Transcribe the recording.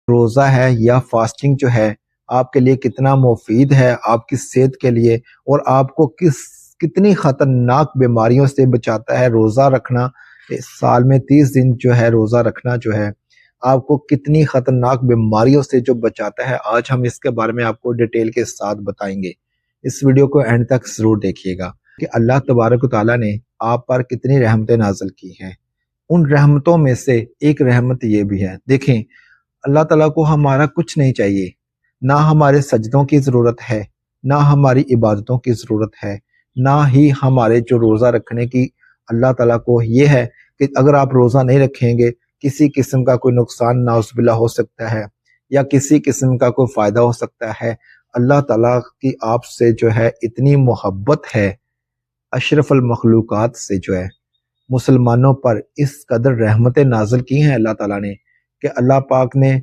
روزہ ہے یا فاسٹنگ جو ہے آپ کے لیے کتنا مفید ہے آپ کی صحت کے لیے، اور آپ کو کتنی خطرناک بیماریوں سے بچاتا ہے روزہ رکھنا۔ سال میں 30 دن جو ہے روزہ رکھنا جو ہے آپ کو کتنی خطرناک بیماریوں سے جو بچاتا ہے، آج ہم اس کے بارے میں آپ کو ڈیٹیل کے ساتھ بتائیں گے۔ اس ویڈیو کو اینڈ تک ضرور دیکھیے گا کہ اللہ تبارک و تعالیٰ نے آپ پر کتنی رحمتیں نازل کی ہیں۔ ان رحمتوں میں سے ایک رحمت یہ بھی ہے، دیکھیں اللہ تعالیٰ کو ہمارا کچھ نہیں چاہیے، نہ ہمارے سجدوں کی ضرورت ہے، نہ ہماری عبادتوں کی ضرورت ہے، نہ ہی ہمارے جو روزہ رکھنے کی اللہ تعالیٰ کو یہ ہے کہ اگر آپ روزہ نہیں رکھیں گے کسی قسم کا کوئی نقصان نعوذ باللہ ہو سکتا ہے یا کسی قسم کا کوئی فائدہ ہو سکتا ہے۔ اللہ تعالیٰ کی آپ سے جو ہے اتنی محبت ہے، اشرف المخلوقات سے جو ہے مسلمانوں پر اس قدر رحمتیں نازل کی ہیں اللہ تعالیٰ نے کہ اللہ پاک نے